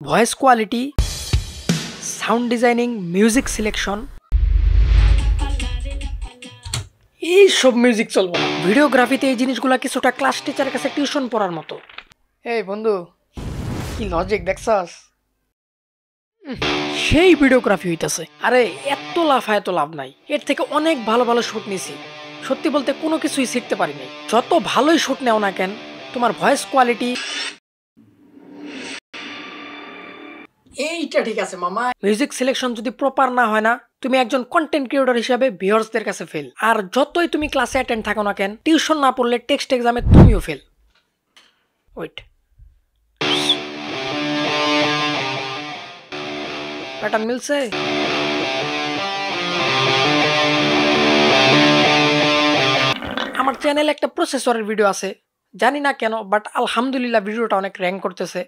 Voice quality, sound designing, music selection, এইসব music চলবে না। ভিডিওগ্রাফিতে এই জিনিসগুলো কিছুটা ক্লাস টিচারের কাছে টিউশন পড়ার মতো। এই বন্ধু, কি লজিক দেখছস? সেই ভিডিওগ্রাফি হইতেছে। আরে এত লাভ নাই, এর থেকে অনেক ভালো ভালো শুট নিছি। সত্যি বলতে কোনো কিছুই শিখতে পারি নাই। যত ভালোই শুট নেও না কেন, তোমার ভয়েস কোয়ালিটি এইটা ঠিক আছে মামা। মিউজিক সিলেকশন যদি প্রপার না হয় না, তুমি একজন কন্টেন্ট ক্রিয়েটর হিসেবে ভিউয়ার্সদের কাছে ফেল। আর যতই তুমি ক্লাসে অ্যাটেন্ড থাকো না কেন, টিউশন না পড়লে টেক্সট এক্সামে তুমিও ফেল। ওয়েট, প্যাটার্ন মিলছে? আমার চ্যানেলে একটা প্রসেসরের ভিডিও আছে, জানি না কেন, বাট আলহামদুলিল্লাহ ভিডিওটা অনেক র্যাঙ্ক করতেছে।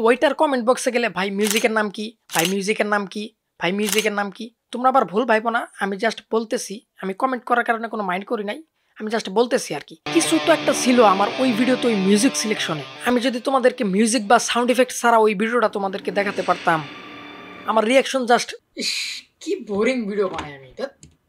ওইটার কমেন্ট বক্সে গেলে ভাই মিউজিকের নাম কি, ভাই মিউজিকের নাম কি, ভাই মিউজিকের নাম কি, তোমরা আবার ভুল ভাইবো না। আমি জাস্ট বলতেছি, আমি কমেন্ট করার কারণে কোনো মাইন্ড করি নাই, আমি জাস্ট বলতেছি আর কি। কিছু তো একটা ছিল আমার ওই ভিডিওতে, ওই মিউজিক সিলেকশনে। আমি যদি তোমাদেরকে মিউজিক বা সাউন্ড ইফেক্ট ছাড়া ওই ভিডিওটা তোমাদেরকে দেখাতে পারতাম, আমার রিয়াকশন জাস্ট কি বোরিং ভিডিও বানাই আমি।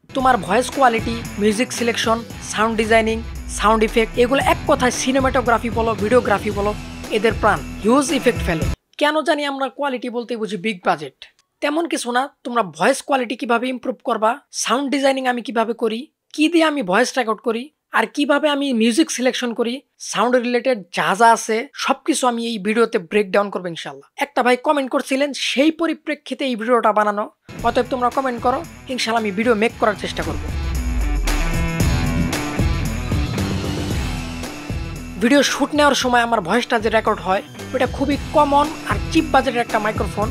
তোমার voice quality, music selection, sound designing, sound effect, এগুলো এক কথায় সিনেমাটোগ্রাফি বলো, ভিডিওগ্রাফি বলো, এদের প্রাণ। হিউজ ইফেক্ট ফেলে। কেন জানি আমরা কোয়ালিটি বলতে বুঝি বিগ বাজেট, তেমন কিছু না। তোমরা ভয়েস কোয়ালিটি কিভাবে ইমপ্রুভ করবা, সাউন্ড ডিজাইনিং আমি কিভাবে করি, কি দিয়ে আমি ভয়েস রেকর্ড করি, আর কিভাবে আমি মিউজিক সিলেকশন করি, সাউন্ড রিলেটেড যা যা আছে সবকিছু আমি এই ভিডিওতে ব্রেকডাউন করবো ইনশাল্লাহ। একটা ভাই কমেন্ট করছিলেন, সেই পরিপ্রেক্ষিতে এই ভিডিওটা বানানো। অতএব তোমরা কমেন্ট করো, ইনশাল্লাহ আমি ভিডিও মেক করার চেষ্টা করব। ভিডিও শুট নেওয়ার সময় আমার ভয়েসটা যে রেকর্ড হয়, ওটা খুবই কমন আর চিপ বাজেটের একটা মাইক্রোফোন,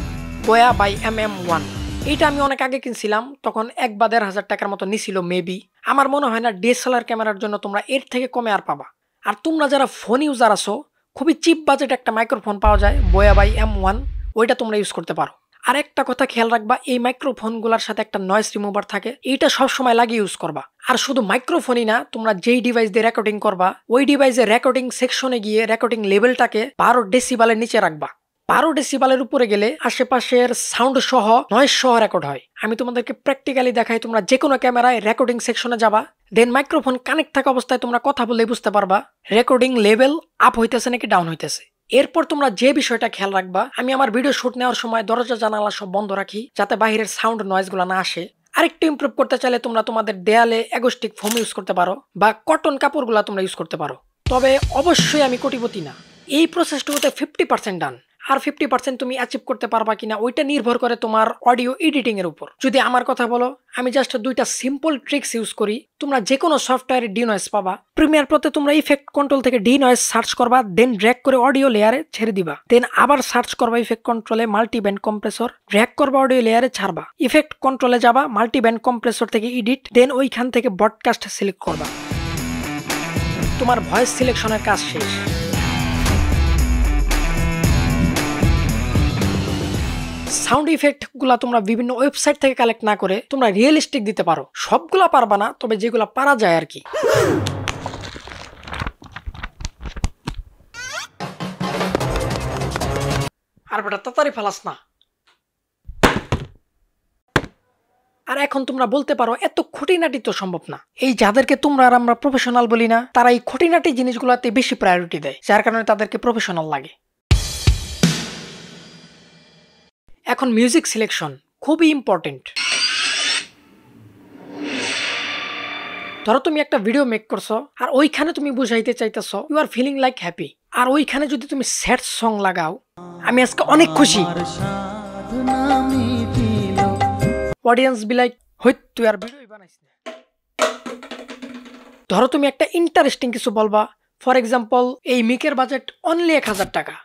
বোয়া বাই MM1। এইটা আমি অনেক আগে কিনছিলাম, তখন 1 বা 1,500 টাকার মতো নিছিল মেবি। আমার মনে হয় না DSLR ক্যামেরার জন্য তোমরা এর থেকে কমে আর পাবা। আর তোমরা যারা ফোন ইউজার আছো, খুবই চিপ বাজেট একটা মাইক্রোফোন পাওয়া যায়, বোয়া বাই M1, ওইটা তোমরা ইউজ করতে পারো। আর একটা কথা খেয়াল রাখবা, এই মাইক্রোফোনগুলোর সাথে একটা নয়েজ রিমুভার থাকে, এইটা সবসময় লাগিয়ে ইউজ করবা। আর শুধু মাইক্রোফোনই না, তোমরা যেই ডিভাইস দিয়ে রেকর্ডিং করবা, ওই ডিভাইসের রেকর্ডিং সেকশনে গিয়ে রেকর্ডিং লেভেলটাকে 12 ডেসিবেলের নিচে রাখবা। 12 ডেসিবেলের উপরে গেলে আশেপাশের সাউন্ড সহ, নয়েজ সহ রেকর্ড হয়। আমি তোমাদেরকে প্র্যাকটিক্যালি দেখাই। তোমরা যে কোনো ক্যামেরায় রেকর্ডিং সেকশনে যাবা, দেন মাইক্রোফোন কানেক্ট থাকা অবস্থায় তোমরা কথা বললে বুঝতে পারবা রেকর্ডিং লেভেল আপ হইতেছে নাকি ডাউন হইতেছে। এরপর তোমরা যে বিষয়টা খেয়াল রাখবা, আমি আমার ভিডিও শুট নেওয়ার সময় দরজা জানালা সব বন্ধ রাখি, যাতে বাইরের সাউন্ড নয়েজগুলো না আসে। আরেকটু ইমপ্রুভ করতে চাইলে তোমরা তোমাদের দেয়ালে অ্যাগোস্টিক ফোম ইউজ করতে পারো, বা কটন কাপড়গুলো তোমরা ইউজ করতে পারো। তবে অবশ্যই আমি কোটিপতি না। এই প্রসেসটুকুতে 50% ডান, আর 50% তুমি অ্যাচিভ করতে পারবা কিনা ওইটা নির্ভর করে তোমার অডিও এডিটিং এর উপর। যদি আমার কথা বলো, আমি জাস্ট 2টা সিম্পল ট্রিক্স ইউজ করি। তোমরা যে কোনো সফটওয়্যারে ডিনয়েজ পাবা। প্রিমিয়ার প্রোতে তোমরা ইফেক্ট কন্ট্রোল থেকে ডিনয়েজ সার্চ করবা, দেন ড্র্যাগ করে অডিও লেয়ারে ছেড়ে দিবা, দেন আবার সার্চ করবা ইফেক্ট কন্ট্রোলে মাল্টি ব্যান্ড কম্প্রেসর, ড্র্যাগ করবা অডিও লেয়ারে ছাড়বা, ইফেক্ট কন্ট্রোলে যাবা, মাল্টি ব্যান্ড কম্প্রেসর থেকে এডিট, দেন ওইখান থেকে ব্রডকাস্ট সিলেক্ট করবা। তোমার ভয়েস সিলেকশনের কাজ শেষ। সাউন্ড ইফেক্ট গুলা তোমরা বিভিন্ন ওয়েবসাইট থেকে কালেক্ট না করে তোমরা রিয়েলিস্টিক দিতে পারো। সবগুলা পারবা না, তবে যেগুলা পারা যায় আর কি। আর বেটা তাড়াতাড়ি ফালাস না। আর এখন তোমরা বলতে পারো, এত খুঁটিনাটি তো সম্ভব না। এই যাদেরকে তোমরা আর আমরা প্রফেশনাল বলি না, তারা এই খুঁটিনাটি জিনিসগুলোতে বেশি প্রায়োরিটি দেয়, যার কারণে তাদেরকে প্রফেশনাল লাগে। এখন মিউজিক সিলেকশন খুবই ইম্পর্টেন্ট। ধরো তুমি একটা ভিডিও মেক করছো, আর ওইখানে তুমি বুঝাইতে চাইতেছো you are feeling like happy, আর ওইখানে যদি তুমি স্যাড সং লাগাও, আমি আজকে অনেক খুশি, অডিয়েন্স বি লাইক, হইত তুই আর ভিডিওই বানাইস না। ধরো তুমি একটা ইন্টারেস্টিং কিছু বলবা, ফর এক্সাম্পল এই মিকের বাজেট অনলি 1000 টাকা,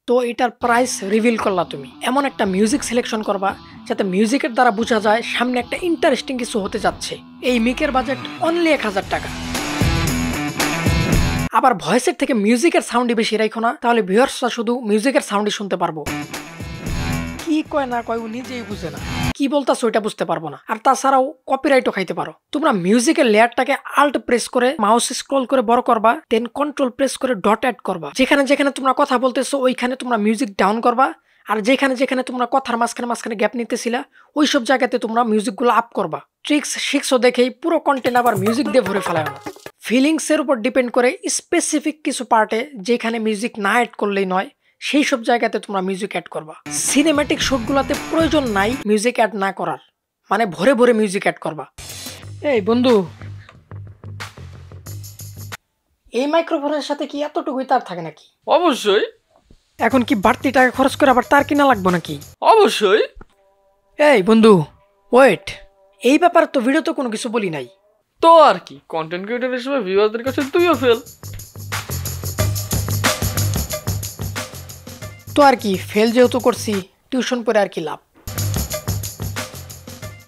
তো এটার প্রাইস রিভিল করলা তুমি। এমন একটা মিউজিক সিলেকশন করবা যাতে মিউজিকের দ্বারা বোঝা যায় সামনে একটা ইন্টারেস্টিং কিছু হতে যাচ্ছে। এই মিকের বাজেট অনলি 1000 টাকা। আবার ভয়েসের থেকে মিউজিকের সাউন্ডই বেশি রাখো না, তাহলে ভিউয়ার্সরা শুধু মিউজিকের সাউন্ডই শুনতে পারবো। কি কয় না কয় ও নিজেই বুঝে না, কি বলতাছো ওইটা বুঝতে পারবো না। আর তাছাড়াও কপিরাইটও খাইতে পারো। তোমরা মিউজিকের লেয়ারটাকে আল্ট প্রেস করে মাউস স্ক্রল করে বড় করবা, দেন কন্ট্রোল প্রেস করে ডট অ্যাড করবা। যেখানে যেখানে তোমরা কথা বলতেছো ওইখানে তোমরা মিউজিক ডাউন করবা, আর যেখানে যেখানে তোমরা কথার মাঝখানে গ্যাপ নিতেছিলা ওইসব জায়গাতে তোমরা মিউজিকগুলো আপ করবা। ট্রিক্স শিখছো দেখেই পুরো কন্টেন্ট আবার মিউজিক দিয়ে ভরে ফেলায় না। ফিলিংসের উপর ডিপেন্ড করে স্পেসিফিক কিছু পার্টে যেখানে মিউজিক না অ্যাড করলেই নয় সেই সব জায়গাতে তোমরা মিউজিক অ্যাড করবা। সিনেম্যাটিক শুটগুলোতে প্রয়োজন নাই মিউজিক অ্যাড না করার, মানে ভরে ভরে মিউজিক অ্যাড করবা। এই বন্ধু, এই মাইক্রোফোনের সাথে কি এতটুকুই তার থাকে নাকি? অবশ্যই। এখন কি বাড়তি টাকা খরচ করে আবার তার কিনা লাগবে নাকি? অবশ্যই। এই বন্ধু ওয়েট, এই ব্যাপারে তো ভিডিওতে কোনো কিছু বলি নাই। তো আর কি, কন্টেন্ট ক্রিয়েটর হিসেবে ভিউয়ারদের কাছে তুইও ফেল। তো আর কি, ফেল যেহেতু করছি টিউশন পড়ে আর কি লাভ।